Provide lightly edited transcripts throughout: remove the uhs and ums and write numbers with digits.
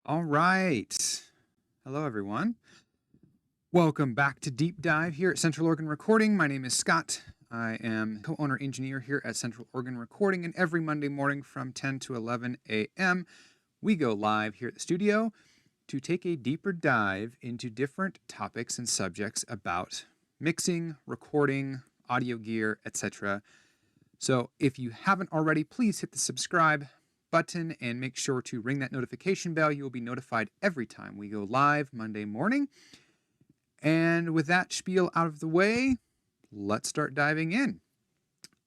All right. Hello, everyone. Welcome back to Deep Dive here at Central Oregon Recording. My name is Scott. I am co-owner engineer here at Central Oregon Recording, and every Monday morning from 10 to 11 a.m., we go live here at the studio to take a deeper dive into different topics and subjects about mixing, recording, audio gear, etc. So if you haven't already, please hit the subscribe button and make sure to ring that notification bell. You will be notified every time we go live Monday morning. And with that spiel out of the way, let's start diving in.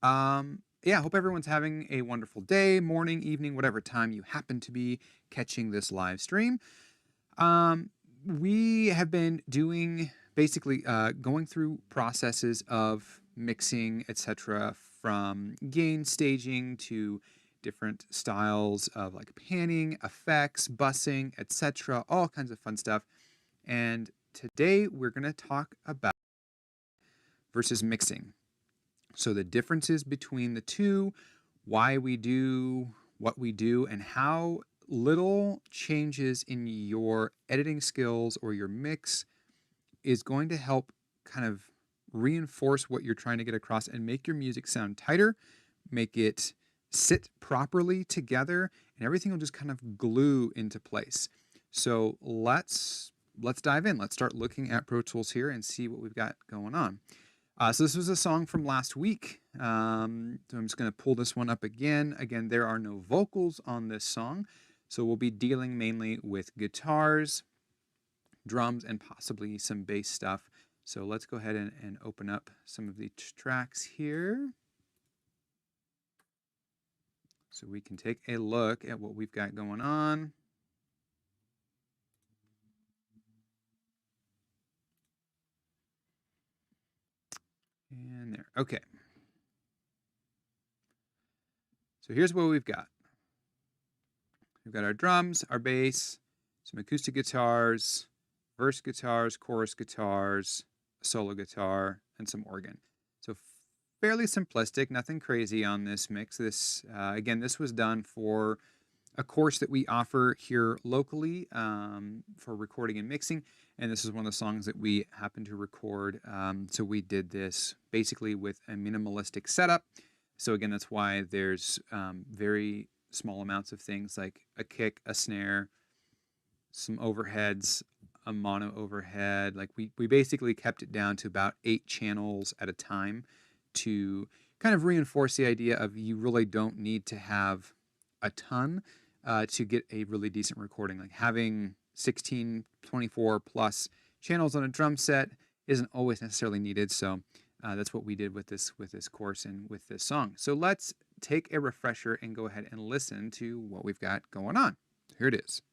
I hope everyone's having a wonderful day, morning, evening, whatever time you happen to be catching this live stream. We have been doing basically going through processes of mixing, etc., from gain staging to different styles of like panning, effects, bussing, etc., all kinds of fun stuff. And today we're going to talk about versus mixing. So the differences between the two, why we do what we do, and how little changes in your editing skills or your mix is going to help kind of reinforce what you're trying to get across and make your music sound tighter, make it sit properly together, and everything will just kind of glue into place. So let's dive in. Let's start looking at Pro Tools here and see what we've got going on. So this was a song from last week. So I'm just going to pull this one up again. Again, there are no vocals on this song, so we'll be dealing mainly with guitars, drums, and possibly some bass stuff. So let's go ahead and open up some of the tracks here so we can take a look at what we've got going on. And there. Okay. So here's what we've got. We've got our drums, our bass, some acoustic guitars, verse guitars, chorus guitars, a solo guitar, and some organ. So fairly simplistic, nothing crazy on this mix. This again, this was done for a course that we offer here locally for recording and mixing, and this is one of the songs that we happened to record. So we did this basically with a minimalistic setup. So again, that's why there's very small amounts of things like a kick, a snare, some overheads, a mono overhead. Like we basically kept it down to about 8 channels at a time to kind of reinforce the idea of you really don't need to have a ton to get a really decent recording. Like having 16, 24 plus channels on a drum set isn't always necessarily needed. So that's what we did with this course and with this song. So let's take a refresher and go ahead and listen to what we've got going on. Here it is.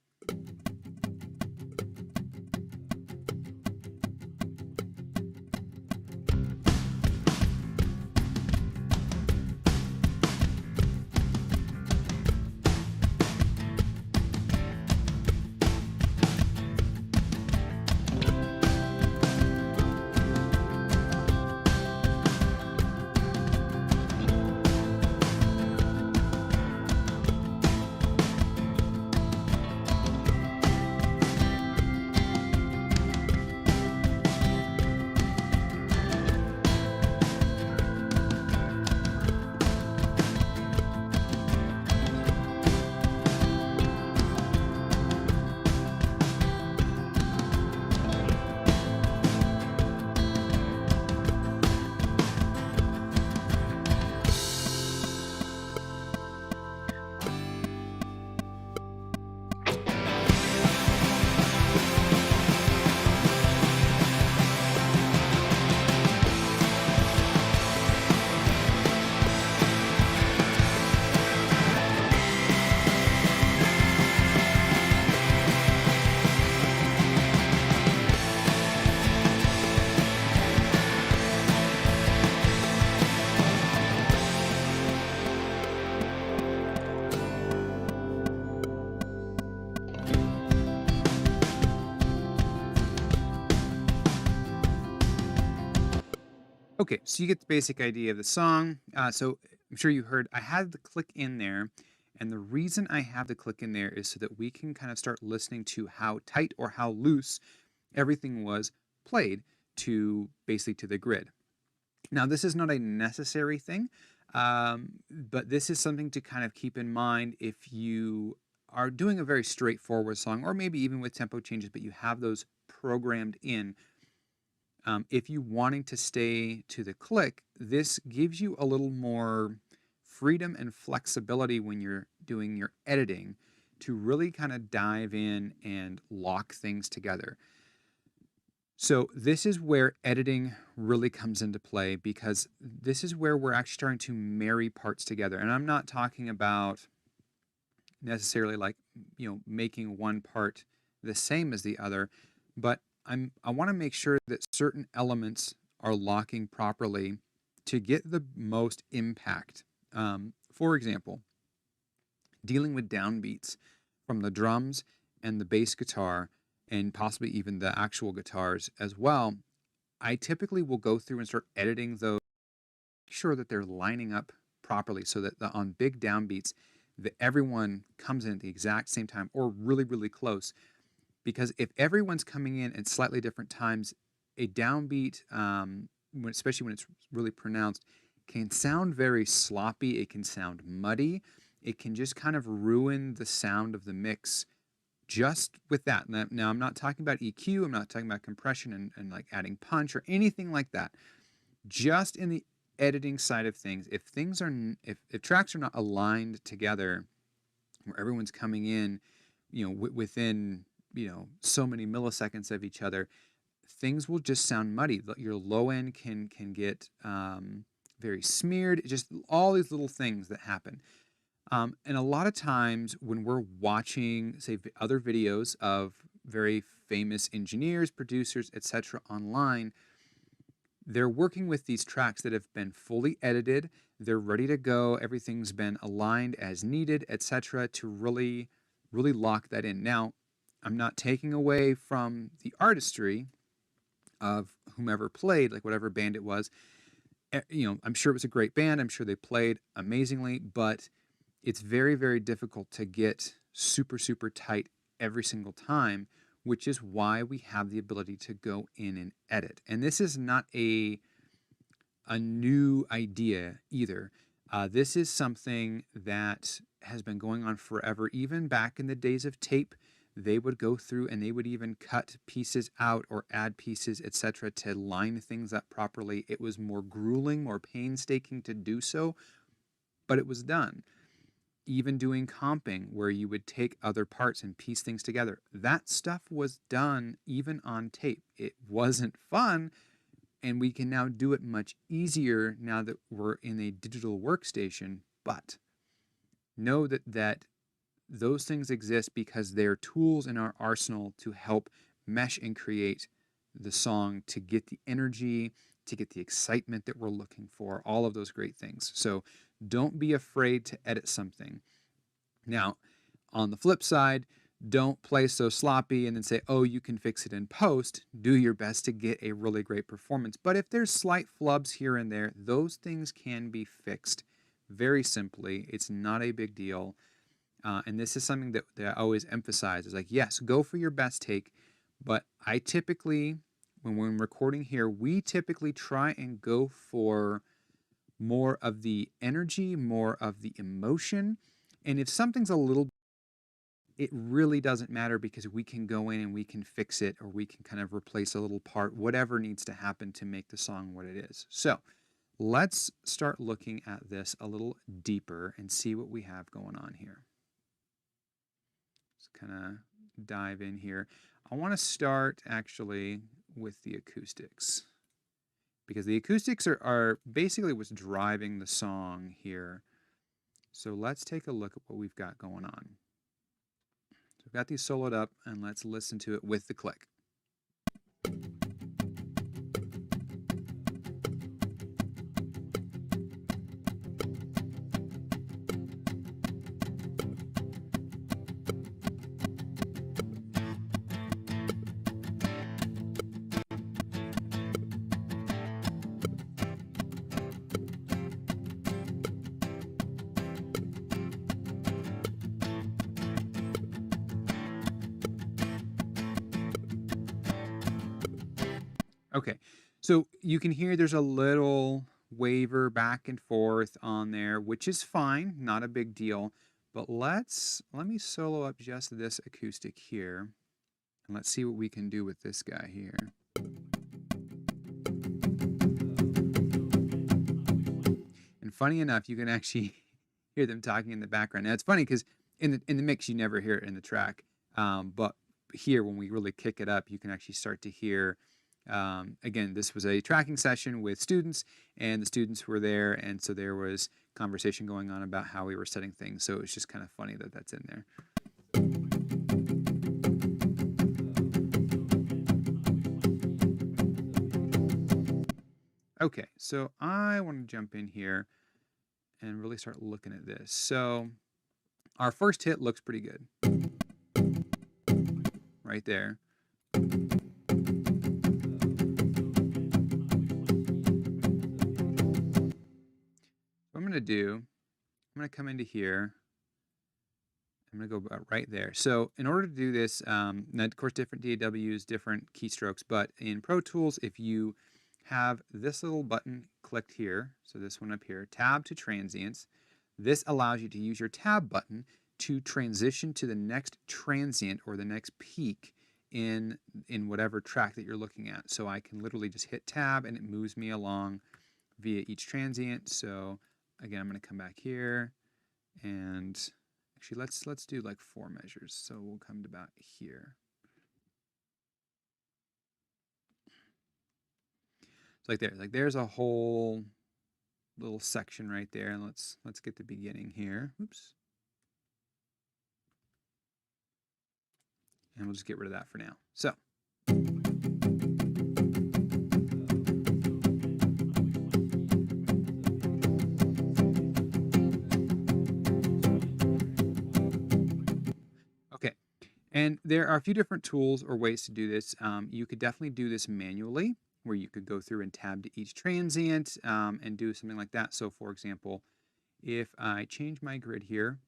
Okay, so you get the basic idea of the song. So I'm sure you heard I had the click in there, And the reason I have the click in there is so that we can kind of start listening to how tight or how loose everything was played to basically to the grid. Now, this is not a necessary thing, but this is something to kind of keep in mind if you are doing a very straightforward song, or maybe even with tempo changes, but you have those programmed in. If you wanting to stay to the click, this gives you a little more freedom and flexibility when you're doing your editing to really kind of dive in and lock things together. So this is where editing really comes into play, because this is where we're actually starting to marry parts together. And I'm not talking about necessarily like, making one part the same as the other, but I want to make sure that certain elements are locking properly to get the most impact. For example, dealing with downbeats from the drums and the bass guitar, and possibly even the actual guitars as well, I typically will go through and start editing those, make sure that they're lining up properly so that on big downbeats, that everyone comes in at the exact same time or really, really close. Because if everyone's coming in at slightly different times, a downbeat, especially when it's really pronounced, can sound very sloppy. It can sound muddy. It can just kind of ruin the sound of the mix just with that. Now, I'm not talking about EQ. I'm not talking about compression and like adding punch or anything like that. Just in the editing side of things, if tracks are not aligned together, where everyone's coming in, within, so many milliseconds of each other, things will just sound muddy. Your low end can get very smeared. Just all these little things that happen. And a lot of times when we're watching, say, other videos of very famous engineers, producers, etc. online, they're working with these tracks that have been fully edited. They're ready to go. Everything's been aligned as needed, etc., to really, really lock that in. Now, I'm not taking away from the artistry of whomever played, like whatever band it was. I'm sure it was a great band. I'm sure they played amazingly, but it's very, very difficult to get super, super tight every single time, which is why we have the ability to go in and edit. And this is not a new idea either. This is something that has been going on forever. Even back in the days of tape, they would go through and they would even cut pieces out or add pieces, etc., to line things up properly. It was more grueling, more painstaking to do so, but it was done. Even doing comping, where you would take other parts and piece things together, that stuff was done even on tape. It wasn't fun, and we can now do it much easier now that we're in a digital workstation. But know that those things exist because they're tools in our arsenal to help mesh and create the song, to get the energy, to get the excitement that we're looking for, all of those great things. So don't be afraid to edit something. Now, on the flip side, don't play so sloppy and then say, oh, you can fix it in post. Do your best to get a really great performance. But if there's slight flubs here and there, those things can be fixed very simply. It's not a big deal. And this is something that I always emphasize is like, yes, go for your best take. But I typically, when we're recording here, we typically try and go for more of the energy, more of the emotion. And if something's a little, it really doesn't matter, because we can go in and we can fix it, or we can kind of replace a little part, whatever needs to happen to make the song what it is. So let's start looking at this a little deeper and see what we have going on here. Let's kind of dive in here. I want to start actually with the acoustics, because the acoustics are basically what's driving the song here. So let's take a look at what we've got going on. So we've got these soloed up, and let's listen to it with the click. Okay, so you can hear there's a little waver back and forth on there, which is fine, not a big deal. But let me solo up just this acoustic here, and let's see what we can do with this guy here. And funny enough, you can actually hear them talking in the background. Now it's funny because in the mix you never hear it in the track, but here when we really kick it up, you can actually start to hear. Again, this was a tracking session with students, and the students were there, and so there was conversation going on about how we were setting things. So it's just kind of funny that that's in there. Okay, so I want to jump in here and really start looking at this. So our first hit looks pretty good. Right there. What I'm going to do, I'm going to come into here. I'm going to go about right there. So in order to do this, now of course different DAWs, different keystrokes, but in Pro Tools, if you have this little button clicked here, so this one up here, tab to transients, this allows you to use your tab button to transition to the next transient or the next peak in whatever track that you're looking at. So I can literally just hit tab and it moves me along via each transient. So again, I'm going to come back here and actually let's do like 4 measures. So we'll come to about here. So there's a whole little section right there, and let's get the beginning here. Oops. And we'll just get rid of that for now. So okay, and there are a few different tools or ways to do this. You could definitely do this manually, where you could go through and tab to each transient and do something like that. So for example, if I change my grid here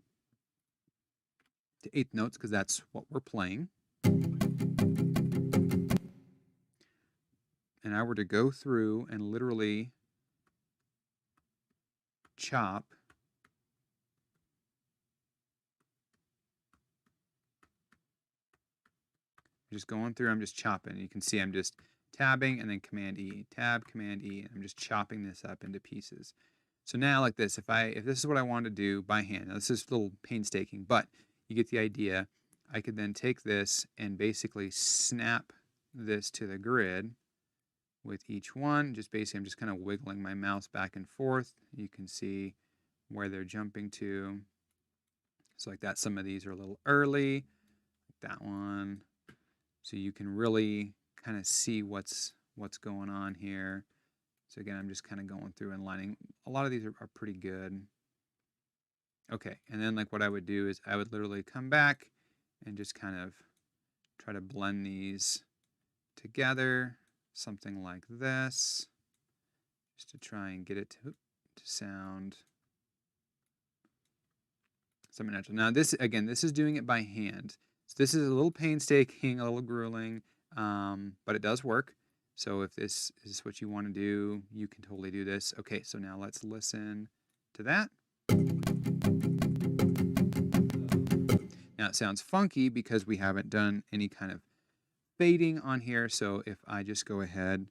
to 8th notes, because that's what we're playing, and I were to go through and literally chop just going through, I'm just chopping. You can see I'm just tabbing and then Command E, tab, Command E, and I'm just chopping this up into pieces. So now like this, if this is what I want to do by hand, now this is a little painstaking, but you get the idea. I could then take this and basically snap this to the grid with each one. Just basically, I'm just kind of wiggling my mouse back and forth. You can see where they're jumping to. So like that, some of these are a little early, that one. So you can really kind of see what's going on here. So again, I'm just kind of going through and lining. A lot of these are pretty good. Okay, and then like what I would do is I would literally come back and just kind of try to blend these together, something like this, just to try and get it to sound something natural. Now this, again, this is doing it by hand. So this is a little painstaking, a little grueling, but it does work. So if this is what you want to do, you can totally do this. Okay, so now let's listen to that. Now it sounds funky because we haven't done any kind of fading on here. So if I just go ahead,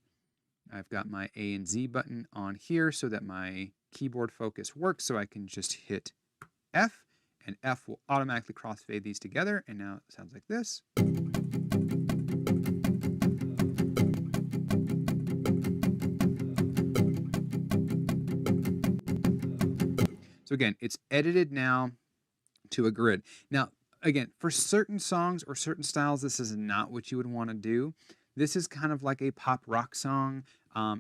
I've got my A and Z button on here so that my keyboard focus works. So I can just hit F, and F will automatically crossfade these together. And now it sounds like this. So again, it's edited now to a grid. Now, again, for certain songs or certain styles, this is not what you would want to do. This is kind of like a pop rock song.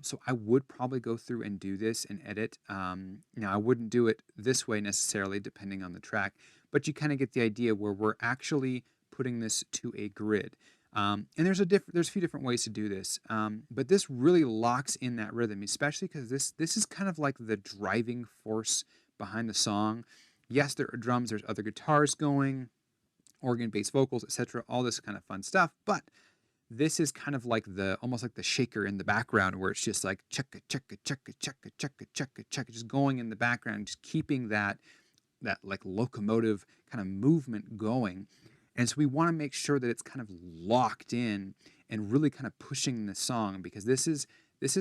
So I would probably go through and do this and edit. Now, I wouldn't do it this way necessarily, depending on the track, but you kind of get the idea where we're actually putting this to a grid. And there's a few different ways to do this, but this really locks in that rhythm, especially because this is kind of like the driving force behind the song. Yes, there are drums, there's other guitars going, organ, bass vocals, etc., all this kind of fun stuff, but this is kind of like almost like the shaker in the background where it's just like checka checka checka checka checka checka checka, just going in the background, just keeping that like locomotive kind of movement going. And so we want to make sure that it's kind of locked in and really kind of pushing the song, because this is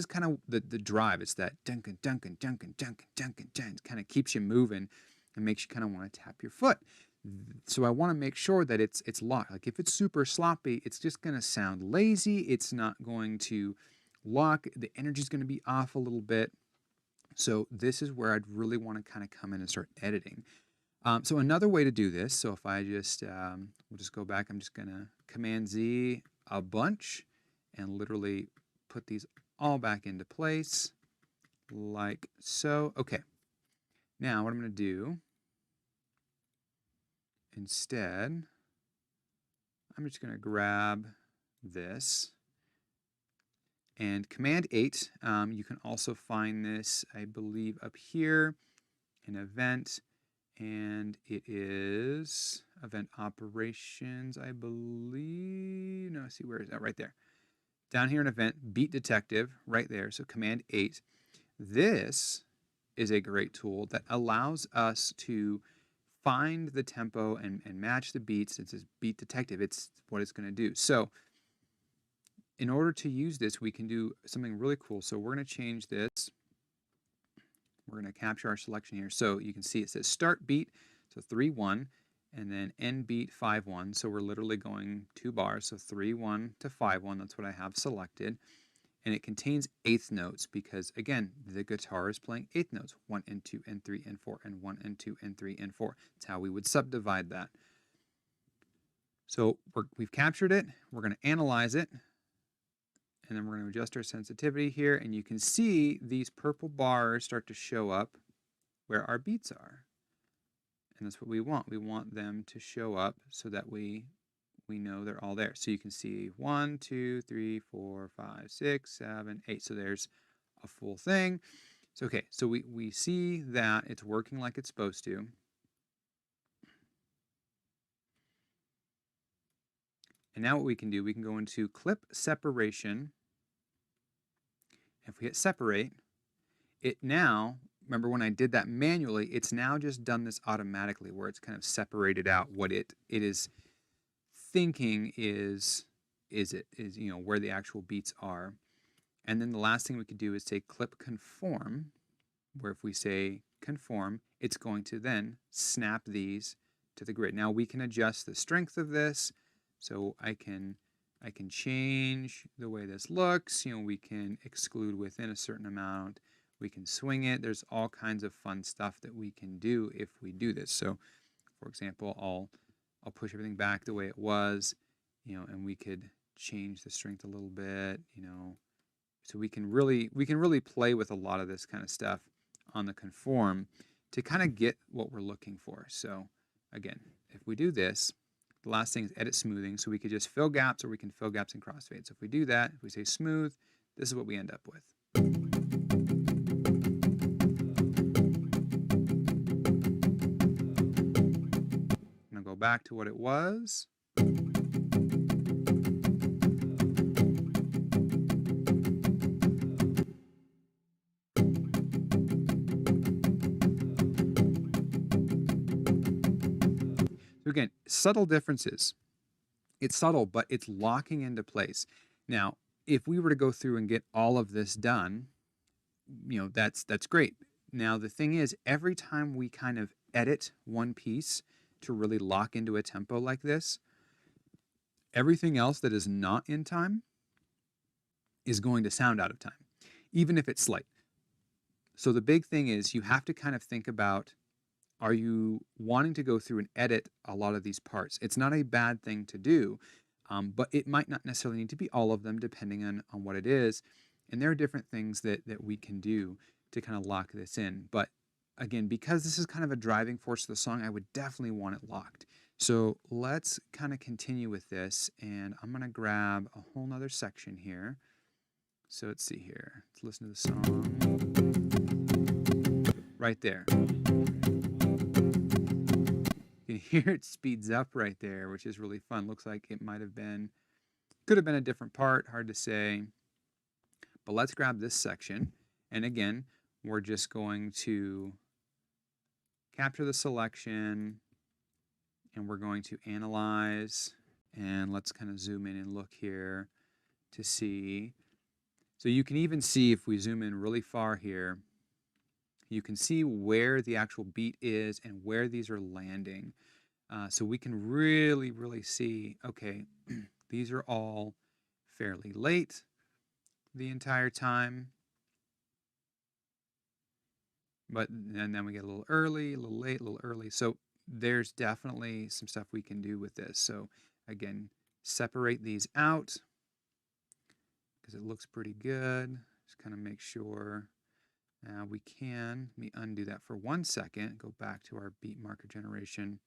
kind of the drive. It's that dunkin dunkin dunkin dunkin dunkin dunkin, kind of keeps you moving and makes you kind of want to tap your foot. So I want to make sure that it's locked. Like if it's super sloppy, it's just going to sound lazy. It's not going to lock. The energy is going to be off a little bit. So this is where I'd really want to kind of come in and start editing. So another way to do this, so if I just, we'll just go back, I'm just going to Command Z a bunch and literally put these all back into place like so. Okay. Now what I'm going to do instead, I'm just going to grab this and Command 8. You can also find this, I believe, up here in Event, and it is Event Operations, I believe. No, see, where is that? Right there. Down here in Event, Beat Detective, right there. So Command 8. This is a great tool that allows us to find the tempo and match the beats. It says Beat Detective. It's what it's going to do. So in order to use this, we can do something really cool. So we're going to change this. We're going to capture our selection here. So you can see it says start beat, so 3-1, and then end beat 5-1. So we're literally going 2 bars, so 3-1 to 5-1. That's what I have selected. And it contains eighth notes because, again, the guitar is playing eighth notes, 1 and 2 and 3 and 4, and 1 and 2 and 3 and 4. That's how we would subdivide that. So we've captured it. We're going to analyze it. And then we're going to adjust our sensitivity here. And you can see these purple bars start to show up where our beats are. And that's what we want. We want them to show up so that we know they're all there. So you can see 1, 2, 3, 4, 5, 6, 7, 8. So there's a full thing. So okay, so we see that it's working like it's supposed to. And now what we can do, we can go into Clip Separation. If we hit Separate, it now, remember when I did that manually, it's now just done this automatically where it's kind of separated out what it is thinking is where the actual beats are. And then the last thing we could do is say Clip Conform, where if we say Conform, it's going to then snap these to the grid. Now we can adjust the strength of this, so I can change the way this looks. We can exclude within a certain amount. We can swing it. There's all kinds of fun stuff that we can do if we do this. So, for example, I'll push everything back the way it was, and we could change the strength a little bit, So we can really play with a lot of this kind of stuff on the Conform to kind of get what we're looking for. So, again, if we do this, the last thing is edit smoothing, so we could just fill gaps or we can fill gaps and crossfade. So if we do that, if we say smooth, this is what we end up with. I'm going to go back to what it was. So again, subtle differences. It's subtle, but it's locking into place. Now, if we were to go through and get all of this done, that's great. Now, the thing is, every time we kind of edit one piece to really lock into a tempo like this, everything else that is not in time is going to sound out of time, even if it's slight. So the big thing is you have to kind of think about, are you wanting to go through and edit a lot of these parts? It's not a bad thing to do, but it might not necessarily need to be all of them depending on what it is. And there are different things that we can do to kind of lock this in. But again, because this is kind of a driving force of the song, I would definitely want it locked. So let's kind of continue with this, and I'm going to grab a whole nother section here. So let's see here. Let's listen to the song. Right there. You can hear it speeds up right there, which is really fun. Looks like it might have been Could have been a different part, hard to say. But let's grab this section. And again, we're just going to capture the selection, and we're going to analyze. And let's kind of zoom in and look here to see. So you can even see if we zoom in really far here, you can see where the actual beat is and where these are landing. So we can really, really see, okay, these are all fairly late the entire time. And then we get a little early, a little late, a little early. So there's definitely some stuff we can do with this. So again, separate these out because it looks pretty good. Just kind of make sure we can. Let me undo that for 1 second. Go back to our beat marker generation.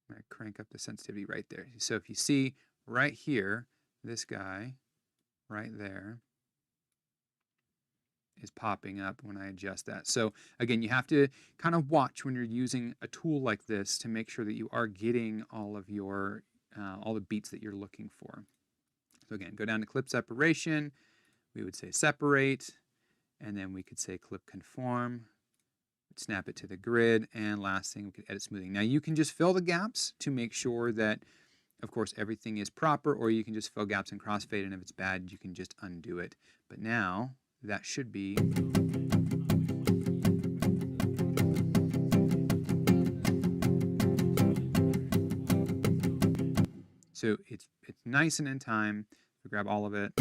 I'm going to crank up the sensitivity right there. So if you see right here, this guy right there is popping up when I adjust that. So again, you have to kind of watch when you're using a tool like this to make sure that you are getting all of your all the beats that you're looking for. So again, go down to clip separation. We would say separate, and then we could say clip conform. Snap it to the grid, and last thing, we could edit smoothing. Now you can just fill the gaps to make sure that, of course, everything is proper, or you can just fill gaps and crossfade, and if it's bad, you can just undo it. But now that should be so it's nice and in time. We grab all of it.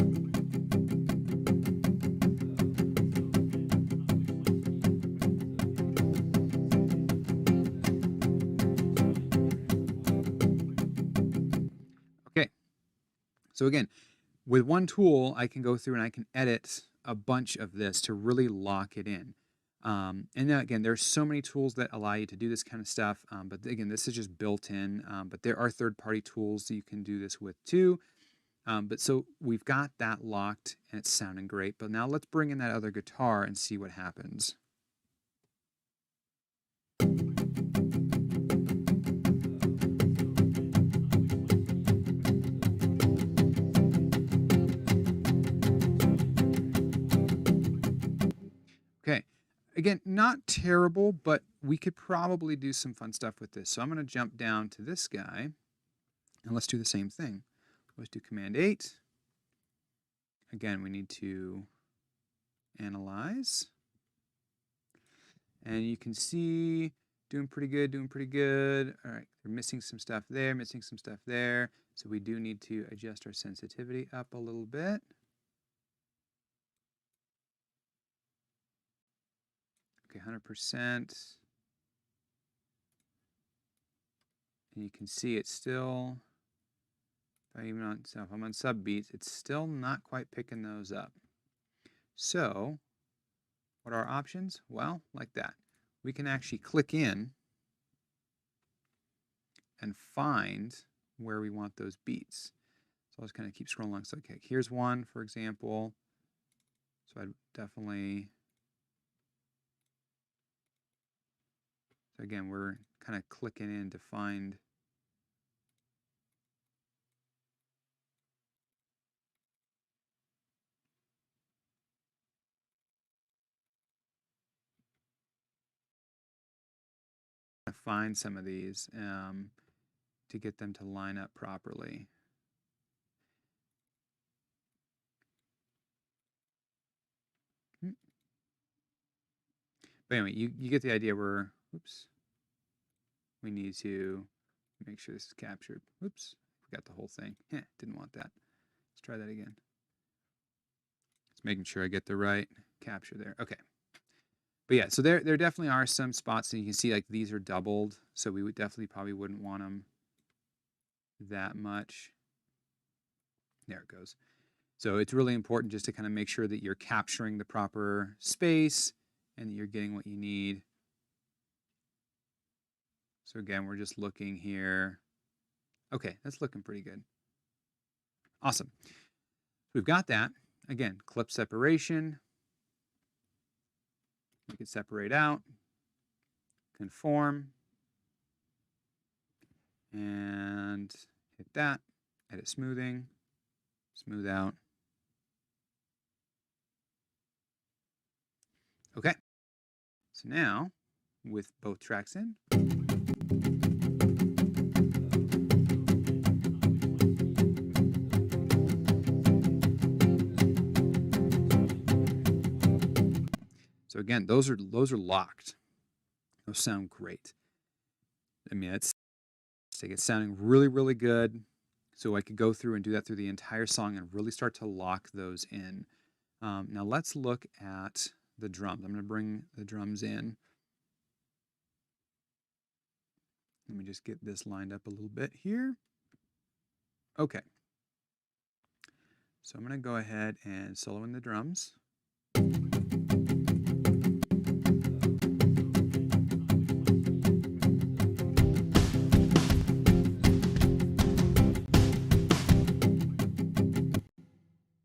Okay. So again, with one tool, I can go through and I can edit a bunch of this to really lock it in. And then again, there's so many tools that allow you to do this kind of stuff. But again, this is just built in. But there are third-party tools that you can do this with too. But so we've got that locked and it's sounding great. But now let's bring in that other guitar and see what happens. Okay, again, not terrible, but we could probably do some fun stuff with this. So I'm going to jump down to this guy, and let's do the same thing. Let's do Command 8. Again, we need to analyze. And you can see doing pretty good, doing pretty good. All right, we're missing some stuff there, missing some stuff there. So we do need to adjust our sensitivity up a little bit. Okay, 100%. And you can see it's still, if I'm on sub beats, it's still not quite picking those up. So what are our options? Well, like that. We can actually click in and find where we want those beats. So I'll just kind of keep scrolling along. So okay, here's one, for example. So I'd definitely, so again, we're kind of clicking in to find some of these to get them to line up properly. But anyway, you get the idea. We need to make sure this is captured. Oops, forgot the whole thing. Didn't want that. Let's try that again. Just making sure I get the right capture there. Okay. But yeah, so there definitely are some spots that you can see like these are doubled. So we would definitely probably wouldn't want them that much. There it goes. So it's really important just to kind of make sure that you're capturing the proper space and that you're getting what you need. So again, we're just looking here. Okay, that's looking pretty good. Awesome. We've got that. Again, clip separation. We can separate out, conform, and hit that, edit smoothing. Smooth out. Okay. So now, with both tracks in, so again, those are locked. Those sound great. I mean, it's sounding really, really good. So I could go through and do that through the entire song and really start to lock those in. Now let's look at the drums. I'm going to bring the drums in. Let me just get this lined up a little bit here. Okay. So I'm going to go ahead and solo in the drums.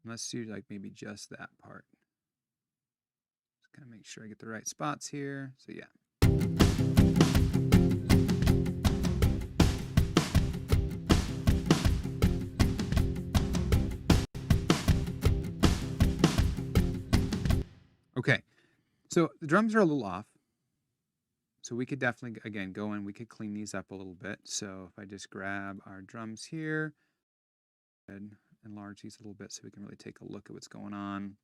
Let's do like maybe just that part. Just kind of make sure I get the right spots here. So yeah. Okay, so the drums are a little off. So we could definitely, again, go in, we could clean these up a little bit. So if I just grab our drums here and enlarge these a little bit so we can really take a look at what's going on.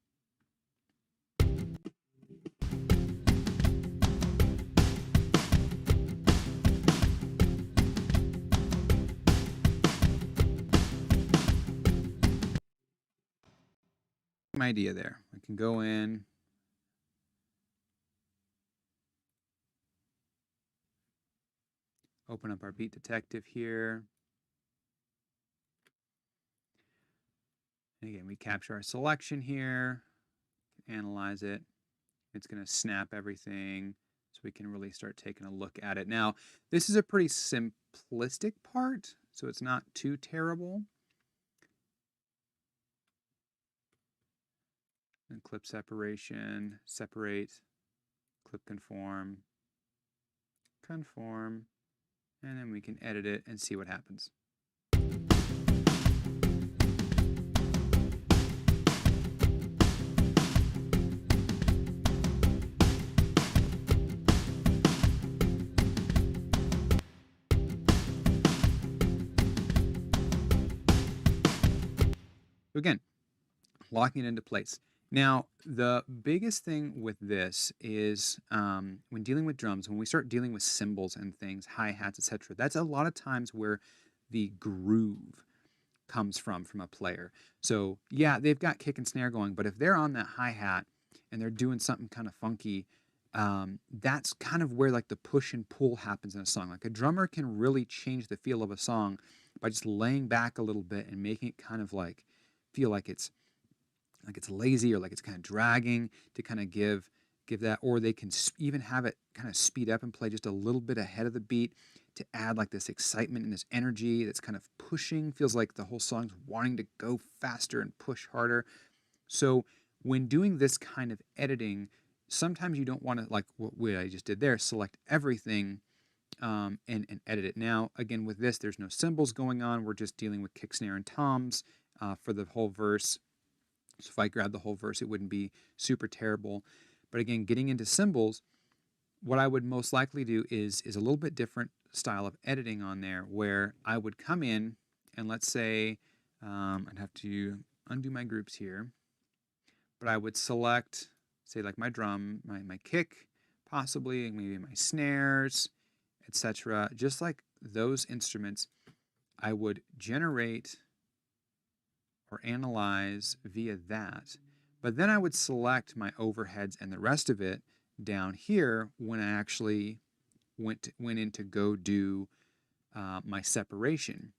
Same idea there. I can go in. Open up our beat detective here. And again, we capture our selection here, analyze it. It's going to snap everything so we can really start taking a look at it. Now, this is a pretty simplistic part, so it's not too terrible. And clip separation, separate, clip conform, conform, and then we can edit it and see what happens. Again, locking it into place. Now, the biggest thing with this is when dealing with drums, when we start dealing with cymbals and things, hi-hats, etc., that's a lot of times where the groove comes from a player. So yeah, they've got kick and snare going, but if they're on that hi-hat and they're doing something kind of funky, that's kind of where like the push and pull happens in a song. Like a drummer can really change the feel of a song by just laying back a little bit and making it kind of like feel like it's lazy or like it's kind of dragging to kind of give that, or they can even have it kind of speed up and play just a little bit ahead of the beat to add like this excitement and this energy that's kind of pushing, feels like the whole song's wanting to go faster and push harder. So when doing this kind of editing, sometimes you don't want to, like what I just did there, select everything and edit it. Now, again, with this, there's no cymbals going on. We're just dealing with kick, snare, and toms for the whole verse. So if I grab the whole verse, it wouldn't be super terrible. But again, getting into cymbals, what I would most likely do is a little bit different style of editing on there, where I would come in and let's say I'd have to undo my groups here, but I would select, say, like my drum, my kick, possibly maybe my snares, etc. Just like those instruments, I would generate or analyze via that. But then I would select my overheads and the rest of it down here when I actually went in to go do my separation.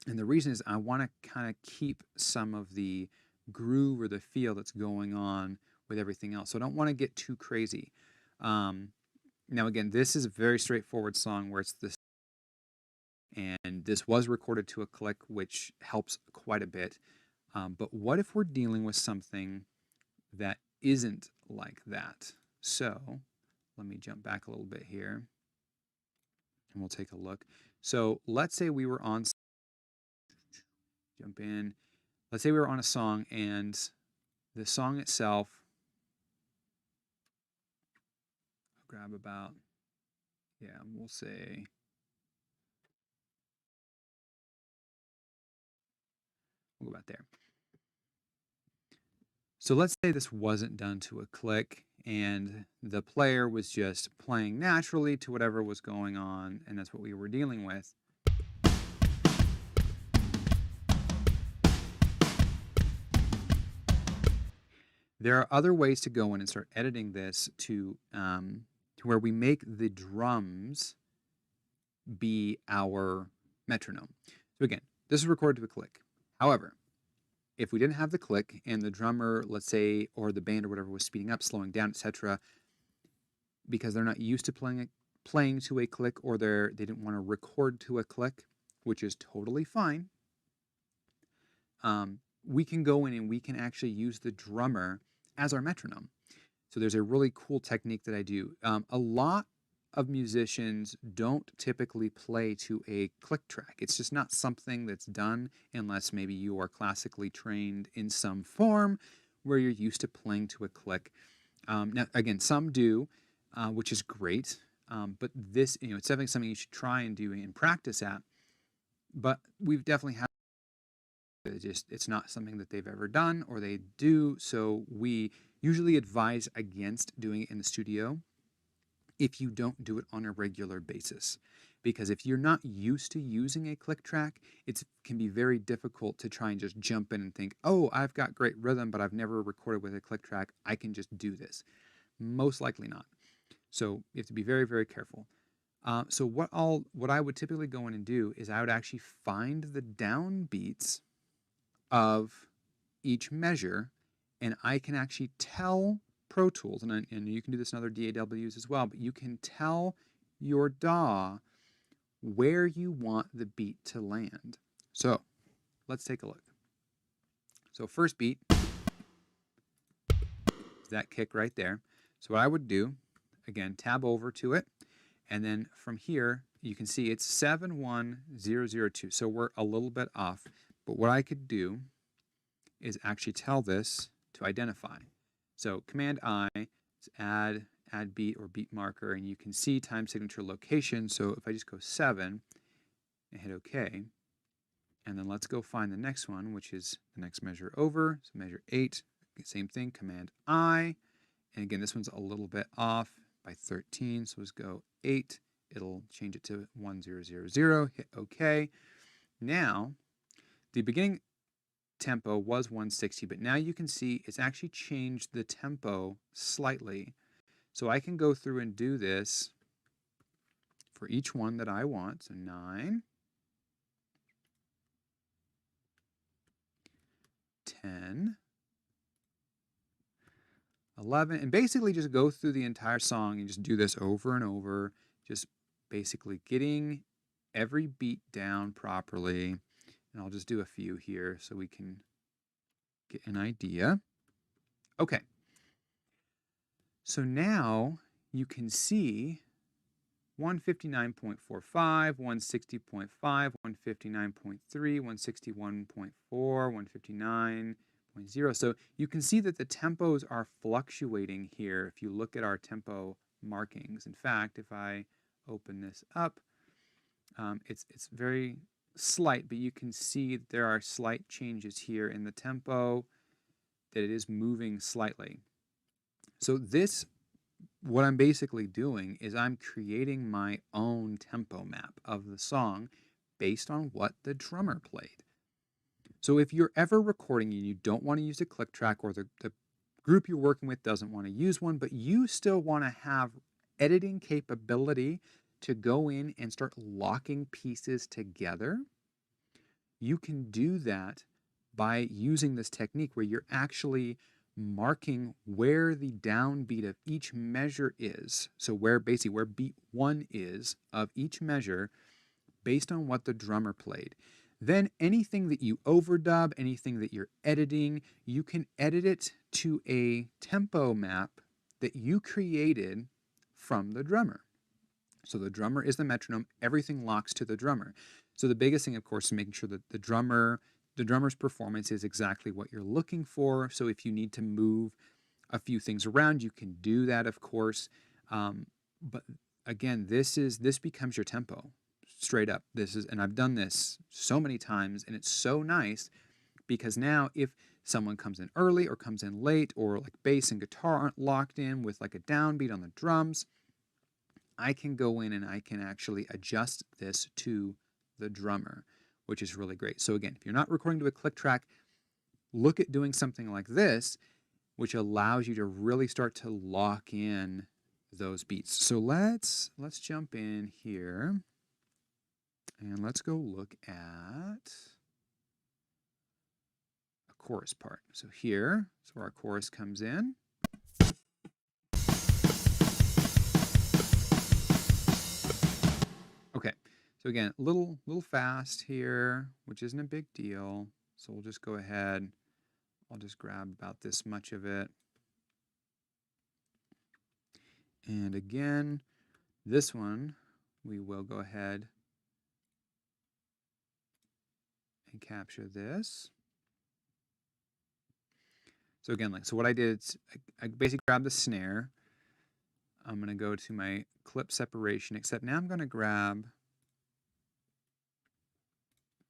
And the reason is I want to kind of keep some of the groove or the feel that's going on with everything else. So I don't want to get too crazy. Now again, this is a very straightforward song where it's this, and this was recorded to a click, which helps quite a bit. But what if we're dealing with something that isn't like that? So let me jump back a little bit here and we'll take a look. So let's say we were on, jump in, let's say we were on a song and the song itself, I'll grab about, yeah, we'll say, we'll go about there. So let's say this wasn't done to a click and the player was just playing naturally to whatever was going on, and that's what we were dealing with. There are other ways to go in and start editing this to where we make the drums be our metronome. So again, this is recorded to a click. However, if we didn't have the click and the drummer, let's say, or the band or whatever was speeding up, slowing down, etc., because they're not used to playing to a click, or they didn't want to record to a click, which is totally fine, we can go in and we can actually use the drummer as our metronome. So there's a really cool technique that I do. A lot of musicians don't typically play to a click track. It's just not something that's done unless maybe you are classically trained in some form where you're used to playing to a click. Now, again, some do, which is great. But this, it's definitely something you should try and do and practice at. But we've definitely had it's not something that they've ever done or they do. So we usually advise against doing it in the studio if you don't do it on a regular basis. Because if you're not used to using a click track, it can be very difficult to try and just jump in and think, oh, I've got great rhythm, but I've never recorded with a click track. I can just do this. Most likely not. So you have to be very, very careful. So what I would typically go in and do is I would actually find the downbeats of each measure, and I can actually tell Pro Tools, and you can do this in other DAWs as well, but you can tell your DAW where you want the beat to land. So let's take a look. So first beat is that kick right there. So what I would do, again, tab over to it, and then from here you can see it's 71002. So we're a little bit off, but what I could do is actually tell this to identify. So Command I is add beat or beat marker, and you can see time signature location. So if I just go 7 and hit OK, and then let's go find the next one, which is the next measure over. So measure 8, same thing, Command I, and again this one's a little bit off by 13. So let's go 8. It'll change it to 1000. Hit OK. Now the beginning tempo was 160, but now you can see it's actually changed the tempo slightly. So I can go through and do this for each one that I want. So 9, 10, 11, and basically just go through the entire song and just do this over and over, just basically getting every beat down properly. And I'll just do a few here so we can get an idea. Okay. So now you can see 159.45, 160.5, 159.3, 161.4, 159.0. So you can see that the tempos are fluctuating here if you look at our tempo markings. In fact, if I open this up, it's very slight, but you can see that there are slight changes here in the tempo, that it is moving slightly. So this, what I'm basically doing is I'm creating my own tempo map of the song based on what the drummer played. So if you're ever recording and you don't want to use a click track, or the group you're working with doesn't want to use one, but you still want to have editing capability to go in and start locking pieces together, you can do that by using this technique where you're actually marking where the downbeat of each measure is. So where beat 1 is of each measure based on what the drummer played. Then anything that you overdub, anything that you're editing, you can edit it to a tempo map that you created from the drummer. So the drummer is the metronome, everything locks to the drummer. So the biggest thing, of course, is making sure that the drummer the drummer's performance is exactly what you're looking for. So if you need to move a few things around, you can do that, of course. But again, this becomes your tempo, straight up. And I've done this so many times, and it's so nice because now if someone comes in early or comes in late, or like bass and guitar aren't locked in with like a downbeat on the drums, I can go in and I can actually adjust this to the drummer, which is really great. So again, if you're not recording to a click track, look at doing something like this, which allows you to really start to lock in those beats. So let's jump in here and let's go look at a chorus part. So here is where our chorus comes in. Okay, so again, a little fast here, which isn't a big deal. So we'll just go ahead. I'll just grab about this much of it. And again, this one, we will go ahead and capture this. So again, so what I did is I basically grabbed the snare. I'm going to go to my clip separation, except now I'm going to grab,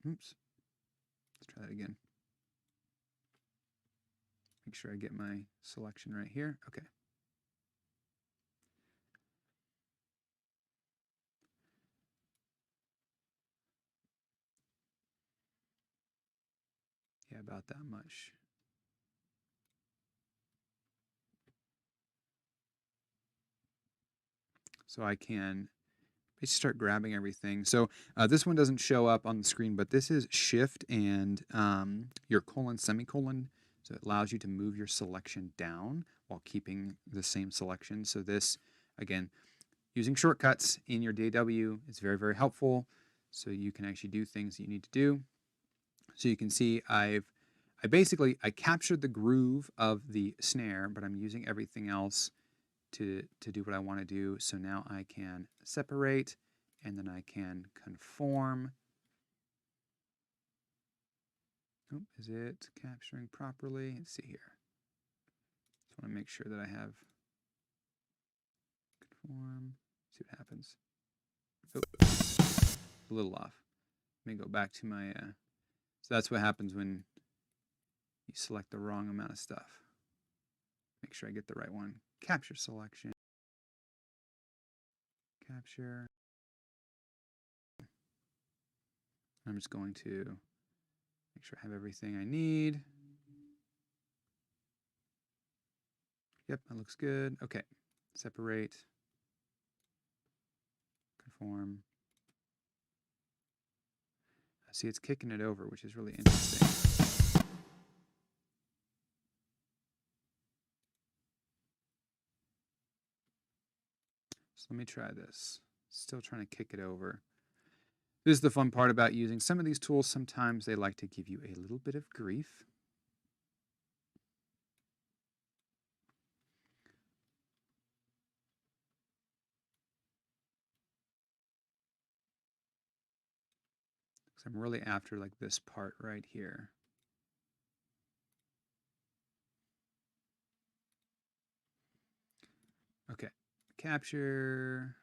oops, let's try that again. Make sure I get my selection right here. Okay. Yeah, about that much. So I can basically start grabbing everything. So this one doesn't show up on the screen, but this is shift and your colon, semicolon. So it allows you to move your selection down while keeping the same selection. So this, again, using shortcuts in your DAW is very, very helpful. So you can actually do things that you need to do. So you can see I captured the groove of the snare, but I'm using everything else to do what I want to do. So now I can separate, and then I can conform. Oh, is it capturing properly? Let's see here. Just want to make sure that I have conform. See what happens. Oh, a little off. Let me go back to my. So that's what happens when you select the wrong amount of stuff. Make sure I get the right one. Capture selection. Capture. I'm just going to make sure I have everything I need. Yep, that looks good. Okay, separate, conform. See, it's kicking it over, which is really interesting. So let me try this. Still trying to kick it over. This is the fun part about using some of these tools. Sometimes they like to give you a little bit of grief. Because I'm really after like this part right here. Okay, capture.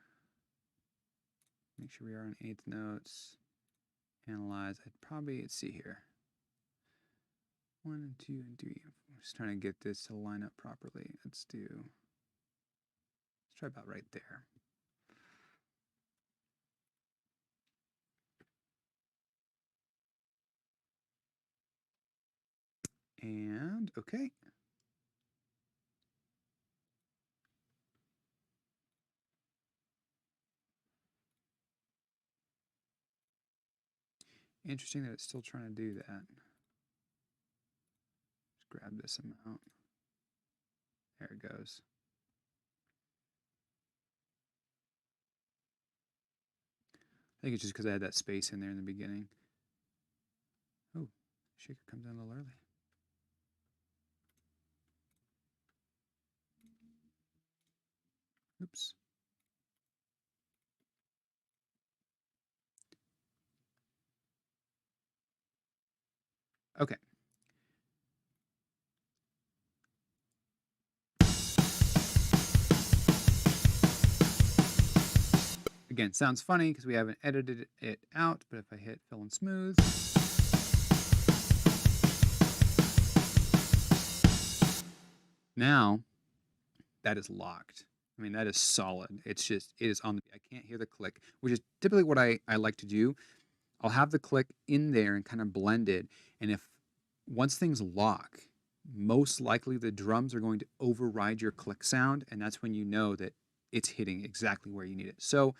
Make sure we are on eighth notes. Analyze. Let's see here. 1 and 2 and 3. I'm just trying to get this to line up properly. Let's try about right there. And okay. Interesting that it's still trying to do that. Just grab this amount. There it goes. I think it's just because I had that space in there in the beginning. Oh, shaker comes in a little early. Oops. Again, sounds funny because we haven't edited it out, but if I hit fill and smooth, now that is locked. I mean, that is solid. It's just, it is on the, I can't hear the click, which is typically what I like to do. I'll have the click in there and kind of blend it. And if once things lock, most likely the drums are going to override your click sound. And that's when you know that it's hitting exactly where you need it. So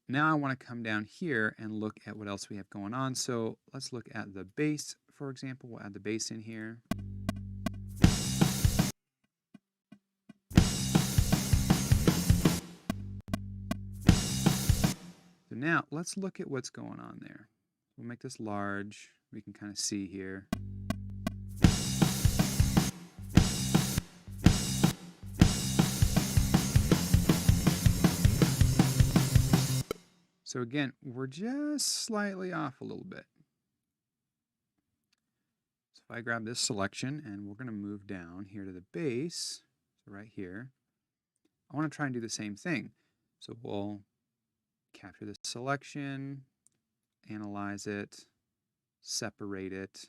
now I want to come down here and look at what else we have going on. So let's look at the bass, for example. We'll add the bass in here. So now let's look at what's going on there. We'll make this large. We can kind of see here. So again, we're just slightly off a little bit. So if I grab this selection and we're going to move down here to the bass, so right here, I want to try and do the same thing. So we'll capture this selection, analyze it, separate it.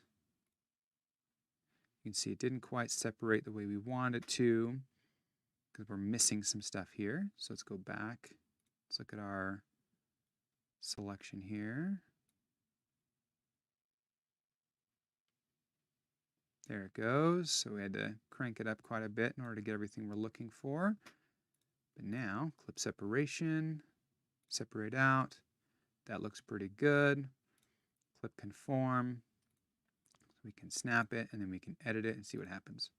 You can see it didn't quite separate the way we wanted it to because we're missing some stuff here. So let's go back. Let's look at our selection here. There it goes. So we had to crank it up quite a bit in order to get everything we're looking for. But now, clip separation, separate out. That looks pretty good. Clip conform. We can snap it and then we can edit it and see what happens.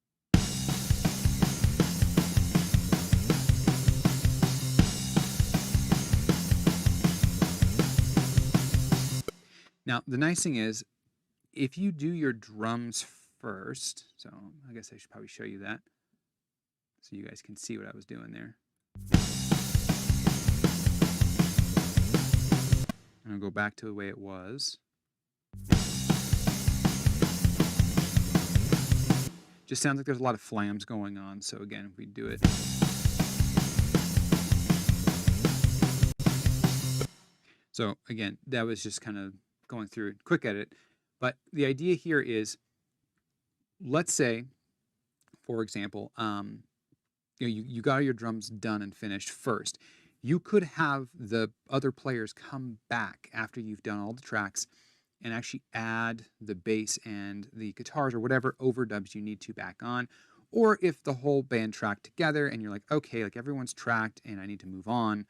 Now, the nice thing is, if you do your drums first, so I guess I should probably show you that so you guys can see what I was doing there. And I'll go back to the way it was. Just sounds like there's a lot of flams going on. So again, if we do it. So again, that was just kind of going through it, quick edit. But the idea here is, let's say, for example, you got your drums done and finished first. You could have the other players come back after you've done all the tracks and actually add the bass and the guitars or whatever overdubs you need to back on. Or if the whole band tracked together and you're like, okay, like everyone's tracked and I need to move on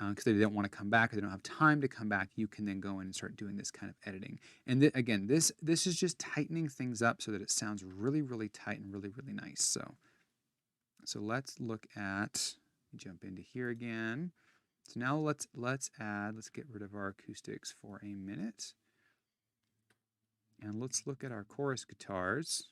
because they don't want to come back or they don't have time to come back, you can then go in and start doing this kind of editing. And again, this is just tightening things up so that it sounds really, really tight and really, really nice. So let's look at, jump into here again. So now let's get rid of our acoustics for a minute. And let's look at our chorus guitars.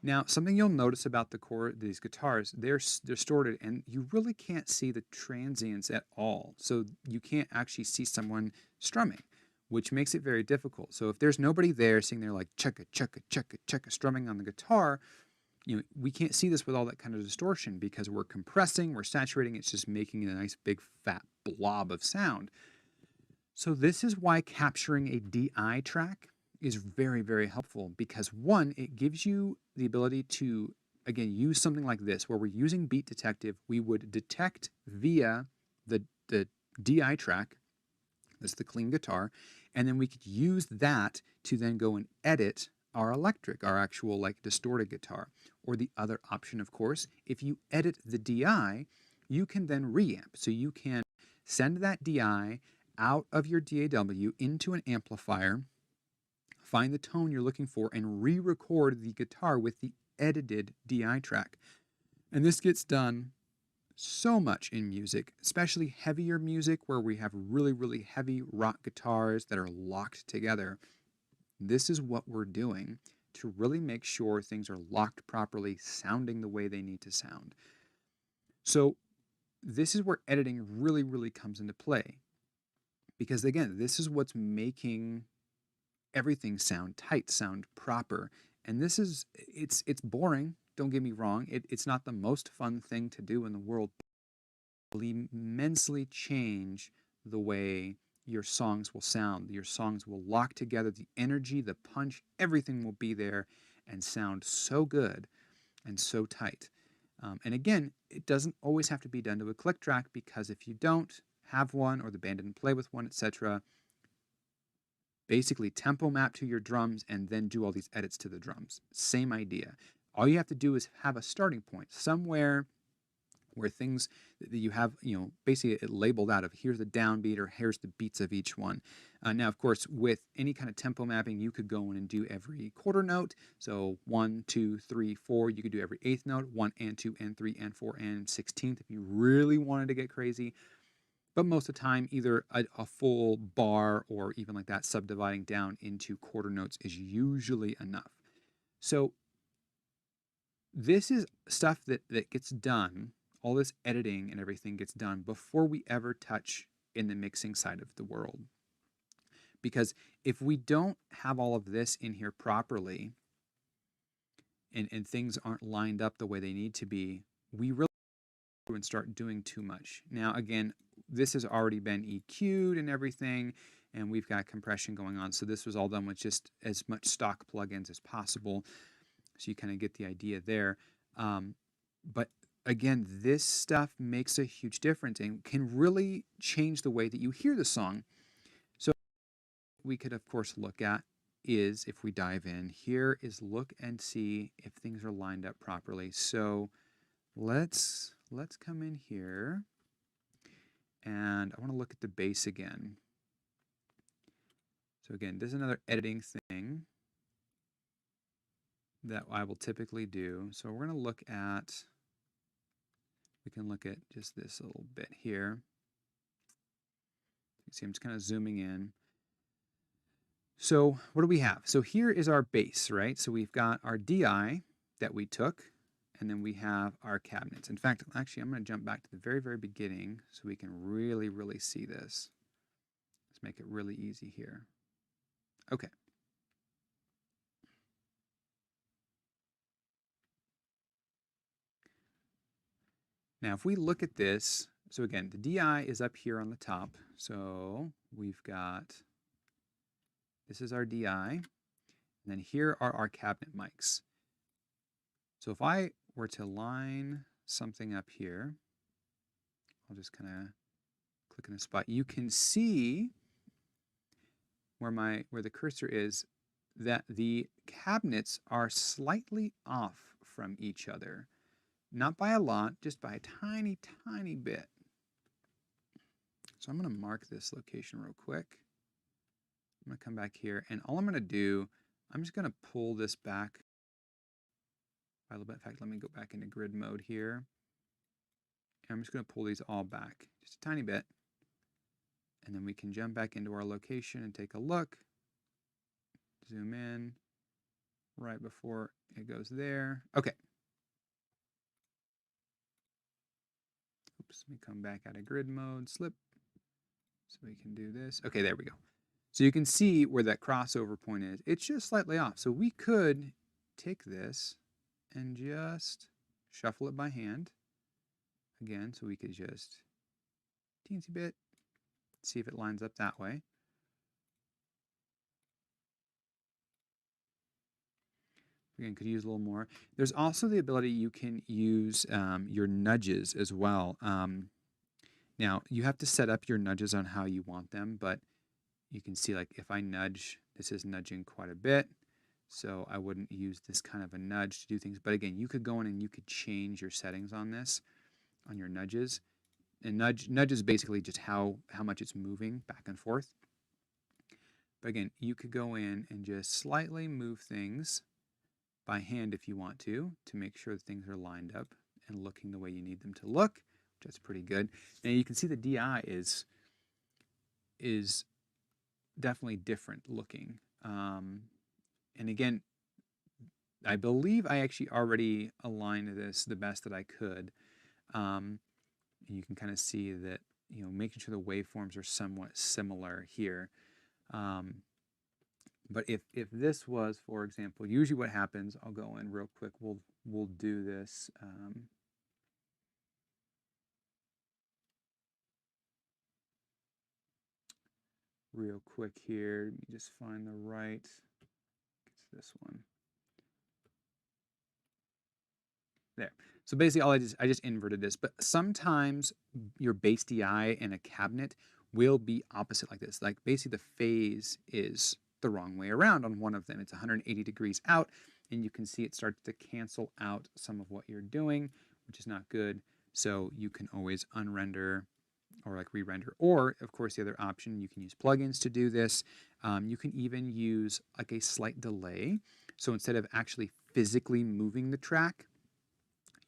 Now, something you'll notice about these guitars, they're distorted, and you really can't see the transients at all. So you can't actually see someone strumming, which makes it very difficult. So if there's nobody there sitting there like checka, checka, checka, checka, strumming on the guitar, we can't see this with all that kind of distortion because we're compressing, we're saturating, it's just making a nice big fat blob of sound. So this is why capturing a DI track is very, very helpful because one, it gives you the ability to, again, use something like this where we're using Beat Detective. We would detect via the DI track, that's the clean guitar, and then we could use that to then go and edit our electric, our actual like distorted guitar. Or the other option, of course, if you edit the DI, you can then reamp. So you can send that DI out of your DAW into an amplifier, find the tone you're looking for, and re-record the guitar with the edited DI track. And this gets done so much in music, especially heavier music where we have really, really heavy rock guitars that are locked together. This is what we're doing to really make sure things are locked properly, sounding the way they need to sound. So this is where editing really, really comes into play. Because again, this is what's making everything sound tight, sound proper. And this is, it's boring, don't get me wrong. It's not the most fun thing to do in the world, but it will immensely change the way your songs will sound. Your songs will lock together, the energy, the punch, everything will be there and sound so good and so tight. And again, it doesn't always have to be done to a click track, because if you don't have one or the band didn't play with one, etc., basically tempo map to your drums and then do all these edits to the drums. Same idea. All you have to do is have a starting point somewhere where things that you have, basically it labeled out of here's the downbeat or here's the beats of each one. Now, of course, with any kind of tempo mapping, you could go in and do every quarter note. So 1, 2, 3, 4. You could do every eighth note, 1 and 2 and 3 and 4 and 16th if you really wanted to get crazy. But most of the time, either a full bar or even like that, subdividing down into quarter notes is usually enough. So this is stuff that gets done. All this editing and everything gets done before we ever touch in the mixing side of the world. Because if we don't have all of this in here properly and things aren't lined up the way they need to be, we really and start doing too much. Now, again, this has already been EQ'd and everything, and we've got compression going on. So this was all done with just as much stock plugins as possible. So you kind of get the idea there. But again, this stuff makes a huge difference and can really change the way that you hear the song. So we could, of course, look at is, if we dive in, here is look and see if things are lined up properly. So let's come in here, and I want to look at the bass again. So again, this is another editing thing that I will typically do. So we're going to look at, we can look at just this little bit here. You see I'm just kind of zooming in. So what do we have? So here is our bass, right? So we've got our DI that we took, and then we have our cabinets. In fact, actually, I'm going to jump back to the very, very beginning so we can really, really see this. Let's make it really easy here. Okay. Now, if we look at this, so again, the DI is up here on the top. So we've got, this is our DI, and then here are our cabinet mics. So if I were to line something up here, I'll just kind of click in a spot. You can see where the cursor is that the cabinets are slightly off from each other. Not by a lot, just by a tiny, tiny bit. So I'm going to mark this location real quick. I'm going to come back here, and all I'm going to do, I'm just going to pull this back a little bit. In fact, let me go back into grid mode here. And I'm just going to pull these all back just a tiny bit. And then we can jump back into our location and take a look. Zoom in right before it goes there. Okay. Oops, let me come back out of grid mode, slip. So we can do this. Okay, there we go. So you can see where that crossover point is. It's just slightly off. So we could take this and just shuffle it by hand. Again, so we could just teensy bit, see if it lines up that way. Again, could use a little more. There's also the ability you can use your nudges as well. Now, you have to set up your nudges on how you want them, but you can see, like, if I nudge, this is nudging quite a bit, so I wouldn't use this kind of a nudge to do things. But again, you could go in and you could change your settings on this, on your nudges. And nudge is basically just how much it's moving back and forth. But again, you could go in and just slightly move things by hand if you want to make sure that things are lined up and looking the way you need them to look, which is pretty good. Now you can see the DI is definitely different looking. And again, I believe I actually already aligned this the best that I could. And you can kind of see that, making sure the waveforms are somewhat similar here. But if this was, for example, usually what happens, I'll go in real quick. We'll do this. Real quick here. Let me just find the right. It's this one. There. So basically, I just inverted this. But sometimes your base DI in a cabinet will be opposite like this. Like basically, the phase is the wrong way around on one of them. It's 180 degrees out, and you can see it starts to cancel out some of what you're doing, which is not good. So you can always unrender or like re-render. Or, of course, the other option, you can use plugins to do this. You can even use like a slight delay. So instead of actually physically moving the track,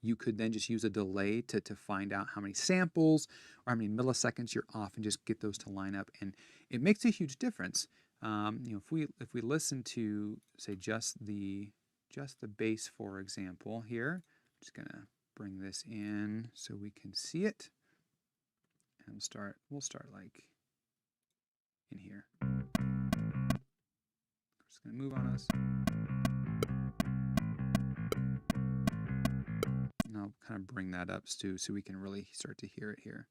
you could then just use a delay to find out how many samples or how many milliseconds you're off and just get those to line up. And it makes a huge difference. If we listen to, say, just the bass, for example, here, I'm just gonna bring this in so we can see it. And we'll start like in here. Just gonna move on us. And I'll kind of bring that up too so we can really start to hear it here.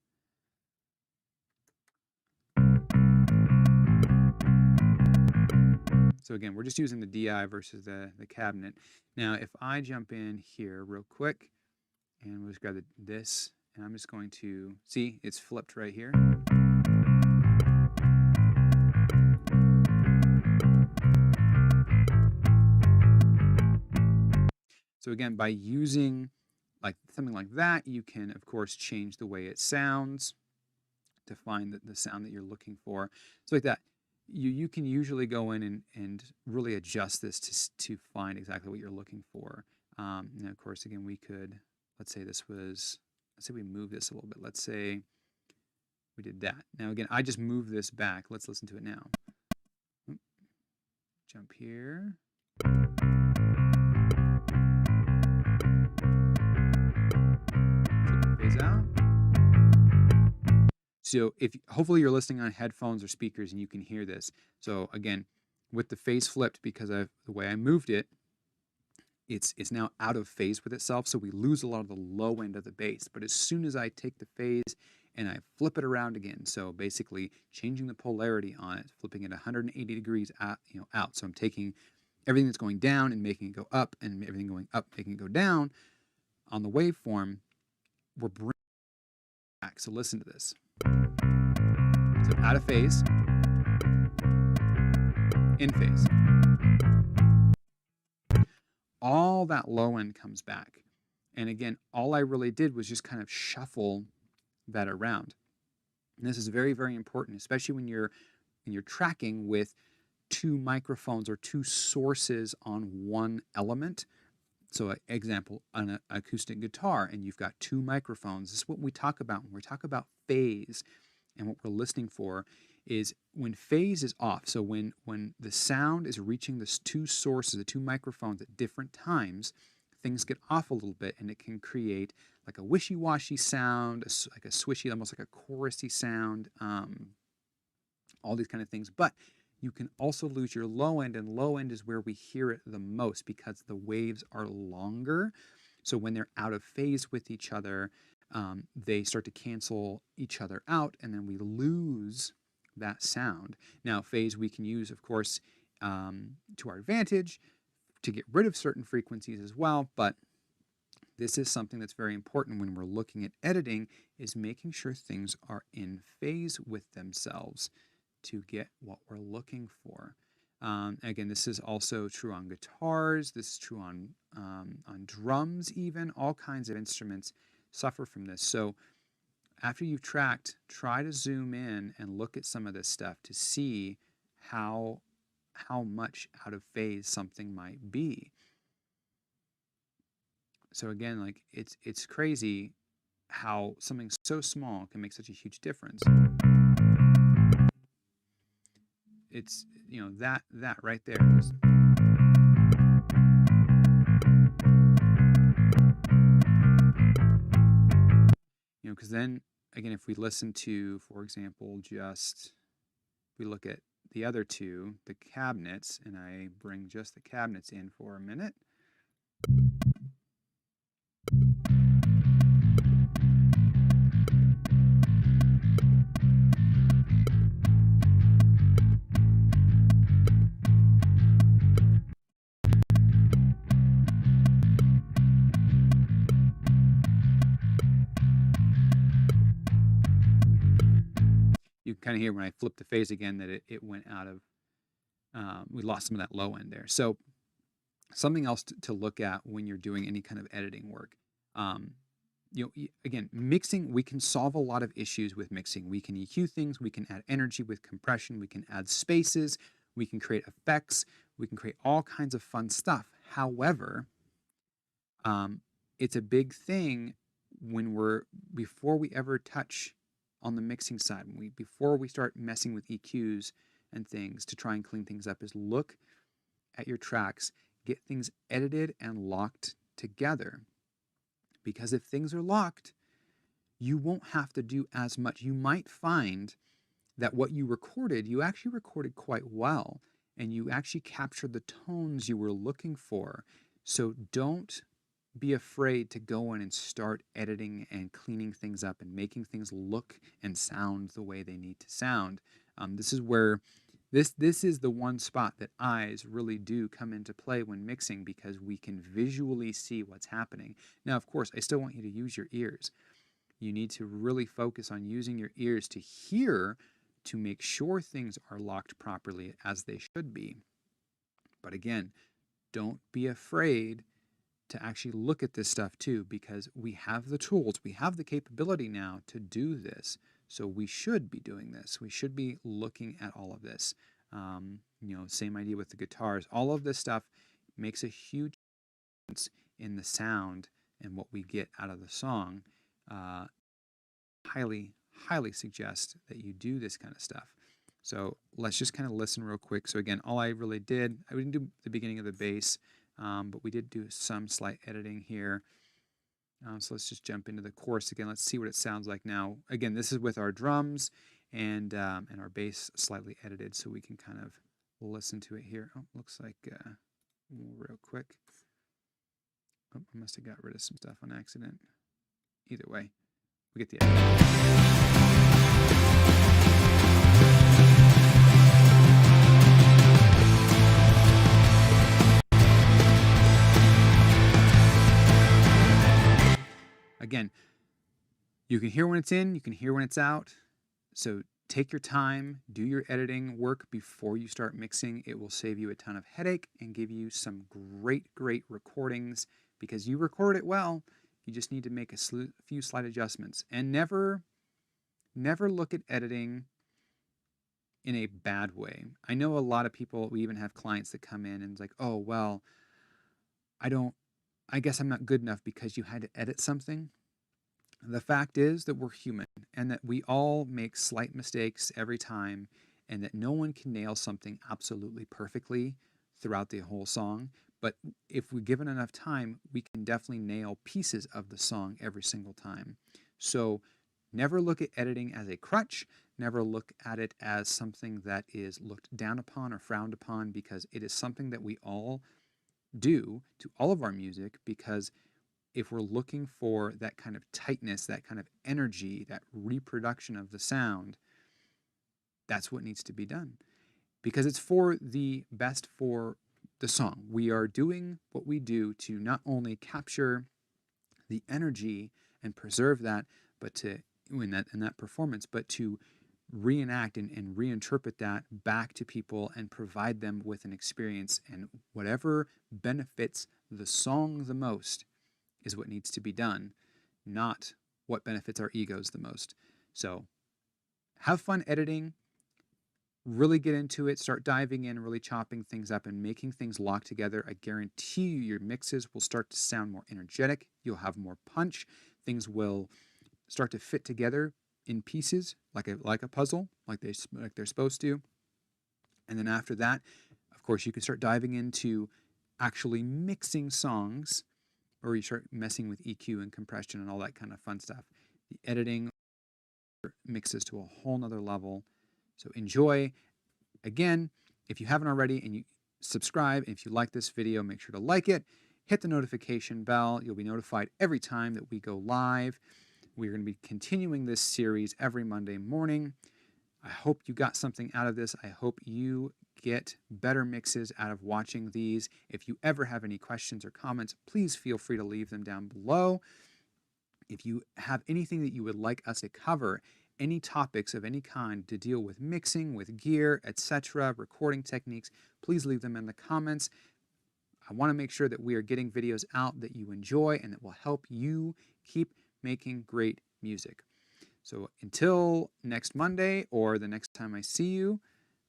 So again, we're just using the DI versus the cabinet. Now, if I jump in here real quick, and we'll just grab this, and I'm just going to, see, it's flipped right here. So again, by using like something like that, you can, of course, change the way it sounds to find the sound that you're looking for. So like that, you can usually go in and really adjust this to find exactly what you're looking for. And of course, again, we could, let's say we move this a little bit. Let's say we did that. Now again, I just moved this back. Let's listen to it now. Jump here. Phase out. So hopefully you're listening on headphones or speakers and you can hear this. So again, with the phase flipped because of the way I moved it, it's now out of phase with itself. So we lose a lot of the low end of the bass. But as soon as I take the phase and I flip it around again, so basically changing the polarity on it, flipping it 180 degrees out. So I'm taking everything that's going down and making it go up, and everything going up, making it go down. On the waveform, we're bringing it back. So listen to this. So out of phase, in phase. All that low end comes back. And again, all I really did was just kind of shuffle that around. And this is very, very important, especially when you're tracking with two microphones or two sources on one element. So example, an acoustic guitar, and you've got two microphones. This is what we talk about when we talk about phase. And what we're listening for is when phase is off. So when the sound is reaching the two sources, the two microphones at different times, things get off a little bit, and it can create like a wishy-washy sound, like a swishy, almost like a chorusy sound, all these kind of things. But you can also lose your low end, and low end is where we hear it the most because the waves are longer. So when they're out of phase with each other, they start to cancel each other out, and then we lose that sound. Now, phase we can use, of course, to our advantage to get rid of certain frequencies as well, but this is something that's very important when we're looking at editing, is making sure things are in phase with themselves to get what we're looking for. Again, this is also true on guitars. This is true on drums even. All kinds of instruments suffer from this. So after you've tracked, try to zoom in and look at some of this stuff to see how much out of phase something might be. So again, like it's crazy how something so small can make such a huge difference. It's, that right there is, because then again, if we listen to, for example, we look at the other two, the cabinets, and I bring just the cabinets in for a minute. You can kind of hear when I flip the phase again that it went out of, we lost some of that low end there. So something else to look at when you're doing any kind of editing work. Again, mixing, we can solve a lot of issues with mixing. We can EQ things, we can add energy with compression, we can add spaces, we can create effects, we can create all kinds of fun stuff. However, it's a big thing before we ever touch on the mixing side, before we start messing with EQs and things to try and clean things up, is look at your tracks, get things edited and locked together. Because if things are locked, you won't have to do as much. You might find that what you actually recorded quite well, and you actually captured the tones you were looking for. So don't be afraid to go in and start editing and cleaning things up and making things look and sound the way they need to sound. This is where this is the one spot that eyes really do come into play when mixing, because we can visually see what's happening. Now, of course, I still want you to use your ears. You need to really focus on using your ears to hear, to make sure things are locked properly as they should be. But again, don't be afraid to actually look at this stuff too, because we have the tools, we have the capability now to do this. So we should be doing this. We should be looking at all of this. Same idea with the guitars. All of this stuff makes a huge difference in the sound and what we get out of the song. Highly, highly suggest that you do this kind of stuff. So let's just kind of listen real quick. So again, all I really did, I didn't do the beginning of the bass, but we did do some slight editing here. So let's just jump into the chorus again. Let's see what it sounds like now. Again, this is with our drums and our bass slightly edited, so we can kind of listen to it here. Oh, looks like real quick. Oh, I must have got rid of some stuff on accident. Either way, we get the idea. Again, you can hear when it's in, you can hear when it's out. So take your time, do your editing work before you start mixing. It will save you a ton of headache and give you some great, great recordings, because you record it well. You just need to make a few slight adjustments. And never look at editing in a bad way. I know a lot of people, we even have clients that come in and it's like, oh, well, I guess I'm not good enough because you had to edit something. The fact is that we're human and that we all make slight mistakes every time, and that no one can nail something absolutely perfectly throughout the whole song. But if we're given enough time, we can definitely nail pieces of the song every single time. So never look at editing as a crutch. Never look at it as something that is looked down upon or frowned upon, because it is something that we all do to all of our music. Because if we're looking for that kind of tightness, that kind of energy, that reproduction of the sound, that's what needs to be done, because it's for the best for the song. We are doing what we do to not only capture the energy and preserve that, but to in that performance, but to reenact and reinterpret that back to people and provide them with an experience, and whatever benefits the song the most is what needs to be done, not what benefits our egos the most. So have fun editing, really get into it, start diving in, really chopping things up and making things lock together. I guarantee you your mixes will start to sound more energetic. You'll have more punch. Things will start to fit together in pieces like a puzzle, like they're supposed to. And then after that, of course, you can start diving into actually mixing songs, or you start messing with EQ and compression and all that kind of fun stuff. The editing mixes to a whole nother level. So enjoy. Again, if you haven't already and you subscribe, and if you like this video, make sure to like it, hit the notification bell. You'll be notified every time that we go live. We're going to be continuing this series every Monday morning. I hope you got something out of this. I hope you get better mixes out of watching these. If you ever have any questions or comments, please feel free to leave them down below. If you have anything that you would like us to cover, any topics of any kind to deal with mixing, with gear, etc., recording techniques, please leave them in the comments. I want to make sure that we are getting videos out that you enjoy and that will help you keep making great music. So until next Monday or the next time I see you,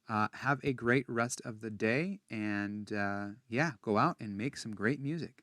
have a great rest of the day, and yeah, go out and make some great music.